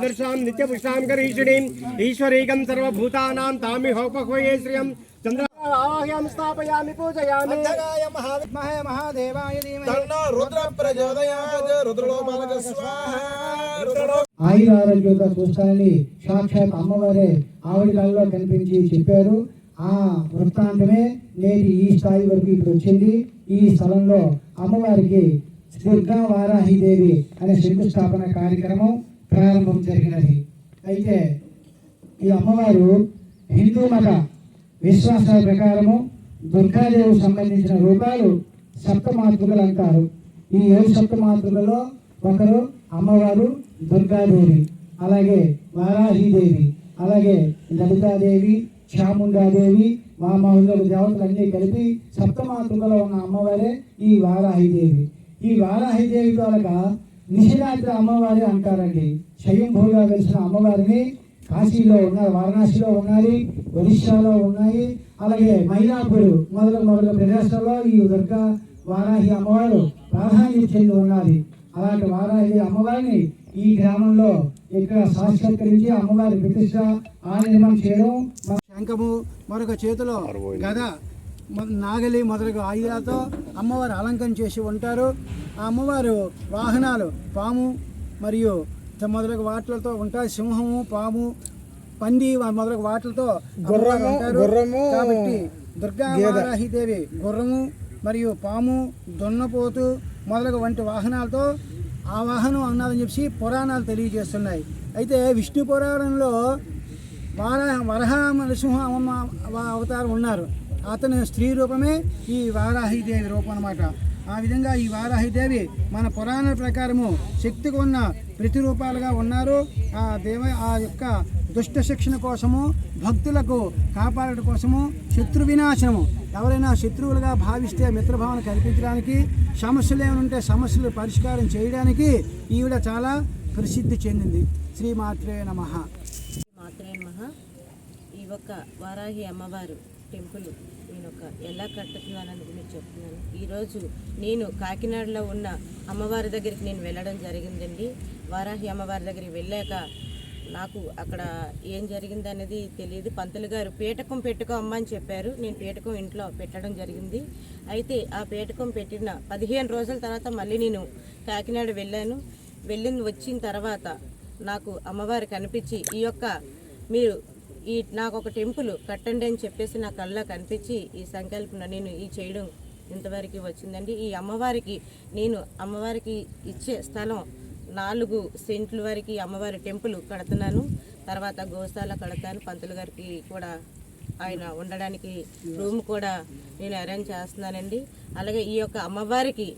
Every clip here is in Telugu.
सदृशां नित्यपुष्टां करीषिणीं ईश्वरीकं सर्वभूतानां तामिहोपह्वये श्रियं चन्द्र आवाहयामि स्थापयामि पूजयामि मध्यगाय महाविद्महे महादेवाय धीमहि तन्नो रुद्र प्रचोदयात् रुद्रलोपालक स्वाहा ఆయురారోగ్యంతో చూస్తానని సాక్షాత్ అమ్మవారే ఆవిడ కళ్ళలో కనిపించి చెప్పారు. ఆ వృత్తాంతమే నేటి ఈ స్థాయి వరకు ఇప్పుడు వచ్చింది. ఈ స్థలంలో అమ్మవారికి దుర్గా వారాహిదేవి అనే శంకుస్థాపన కార్యక్రమం ప్రారంభం జరిగినది. అయితే ఈ అమ్మవారు హిందూ మత విశ్వాసాల ప్రకారము దుర్గాదేవికి సంబంధించిన రూపాలు సప్తమాతృకలు అంటారు. ఈ 7 సప్తమాతృకల్లో ఒకరు అమ్మవారు దుర్గాదేవి, అలాగే వారాహిదేవి, అలాగే లలితాదేవి, చాముండాదేవి, వామహుల దేవతలన్నీ కలిపి సప్తమాతృకలో ఉన్న అమ్మవారే ఈ వారాహిదేవి. ఈ వారాహిదేవి ద్వారా నిశిరాత్రి అమ్మవారి అంటారండి. స్వయంభూగా వెలిసిన అమ్మవారిని కాశీలో ఉన్నారు, వారణాసిలో ఉన్నాయి, ఒరిస్సాలో ఉన్నాయి, అలాగే మైనాపూర్ మొదలగు ప్రదేశాల్లో ఈ దుర్గా వారాహి అమ్మవారు ప్రాధాన్యత చెంది ఉన్నది. అలాంటి వారాహి అమ్మవారిని ఈ గ్రామంలో ఇక్కడ సాక్షాత్కరించి అమ్మవారి ప్రతిష్ట నిర్మాణం చేయడం, శంఖము, మరొక చేతిలో గద, నాగలి మొదలగు ఆయుధాలతో అమ్మవారు అలంకరణ చేసి ఉంటారు. ఆ అమ్మవారు వాహనాలు పాము మరియు మొదలగు వాటిలతో ఉంటాయి. సింహము, పాము, పంది మొదలగు వాటిలతో ఉంటారు. కాబట్టి దుర్గా వారాహిదేవి గుర్రము మరియు పాము, దున్నపోతు మొదలగు వంటి వాహనాలతో ఆ వాహనం అన్నదని చెప్పి పురాణాలు తెలియజేస్తున్నాయి. అయితే విష్ణు పురాణంలో వరహ నరసింహ అవతారం ఉన్నారు. అతని స్త్రీ రూపమే ఈ వారాహిదేవి రూపం అన్నమాట. ఆ విధంగా ఈ వారాహిదేవి మన పురాణాల ప్రకారము శక్తికి ఉన్న ప్రతిరూపాలుగా ఉన్నారు. ఆ యొక్క దుష్ట శిక్షణ కోసము, భక్తులకు కాపాడటం కోసము, శత్రు వినాశనము, ఎవరైనా శత్రువులుగా భావిస్తే మిత్రభావన కల్పించడానికి, సమస్యలు ఏమైనా ఉంటే సమస్యలు పరిష్కారం చేయడానికి ఈవిడ చాలా ప్రసిద్ధి చెందింది. శ్రీమాత్రే నమః. మాత్రే నమః. ఈ ఒక్క వారాహి అమ్మవారు టెంపుల్ నేను ఎలా కట్టుతున్నానని మీకు చెప్తున్నాను. ఈరోజు నేను కాకినాడలో ఉన్న అమ్మవారి దగ్గరికి నేను వెళ్ళడం జరిగిందండి. వారాహి అమ్మవారి దగ్గరికి వెళ్ళాక నాకు అక్కడ ఏం జరిగింది అనేది తెలియదు. పంతులు గారు పీఠకం పెట్టుకో అమ్మ అని చెప్పారు. నేను పీఠకం ఇంట్లో పెట్టడం జరిగింది. అయితే ఆ పీఠకం పెట్టిన 15 రోజుల తర్వాత మళ్ళీ నేను కాకినాడ వెళ్ళాను. వచ్చిన తర్వాత నాకు అమ్మవారు కనిపించి మీరు నాకు ఒక టెంపుల్ కట్టండి అని చెప్పేసి నా కళ్ళలో కనిపించి ఈ సంకల్పన నేను చేయడం ఇంతవరకు వచ్చిందండి. ఈ అమ్మవారికి నేను ఇచ్చే స్థలం 4 సెంట్ల వరకు అమ్మవారి టెంపుల్ కడుతున్నాను. తర్వాత గోశాల కడతాను. పంతులు గారికి కూడా ఆయన ఉండడానికి రూమ్ కూడా నేను అరేంజ్ చేస్తున్నానండి. అలాగే ఈ యొక్క అమ్మవారికి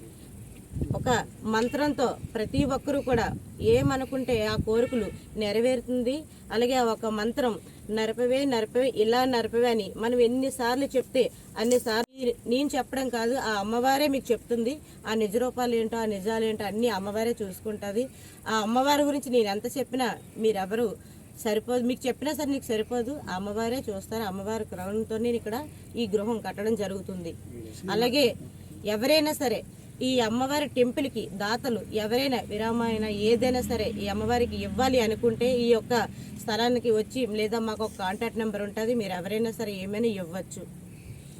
ఒక మంత్రంతో ప్రతి ఒక్కరూ కూడా ఏమనుకుంటే ఆ కోరికలు నెరవేరుతుంది. అలాగే ఒక మంత్రం నరపవే ఇలా నరపవే అని మనం ఎన్నిసార్లు చెప్తే అన్నిసార్లు నేను చెప్పడం కాదు, ఆ అమ్మవారే మీకు చెప్తుంది. ఆ నిజ రూపాలు ఏంటో, ఆ నిజాలు ఏంటో అన్నీ అమ్మవారే చూసుకుంటుంది. ఆ అమ్మవారి గురించి నేను ఎంత చెప్పినా మీరెవరు సరిపోదు, మీకు చెప్పినా సరే నీకు సరిపోదు. ఆ అమ్మవారే చూస్తారు. అమ్మవారి కరుణతో నేను ఇక్కడ ఈ గృహం కట్టడం జరుగుతుంది. అలాగే ఎవరైనా సరే ఈ అమ్మవారి టెంపుల్కి దాతలు ఎవరైనా విరామైనా ఏదైనా సరే ఈ అమ్మవారికి ఇవ్వాలి అనుకుంటే ఈ యొక్క స్థలానికి వచ్చి, లేదా మాకు ఒక కాంటాక్ట్ నెంబర్ ఉంటుంది, మీరు ఎవరైనా సరే ఏమైనా ఇవ్వచ్చు.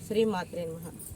శ్రీమాత్రే నమః.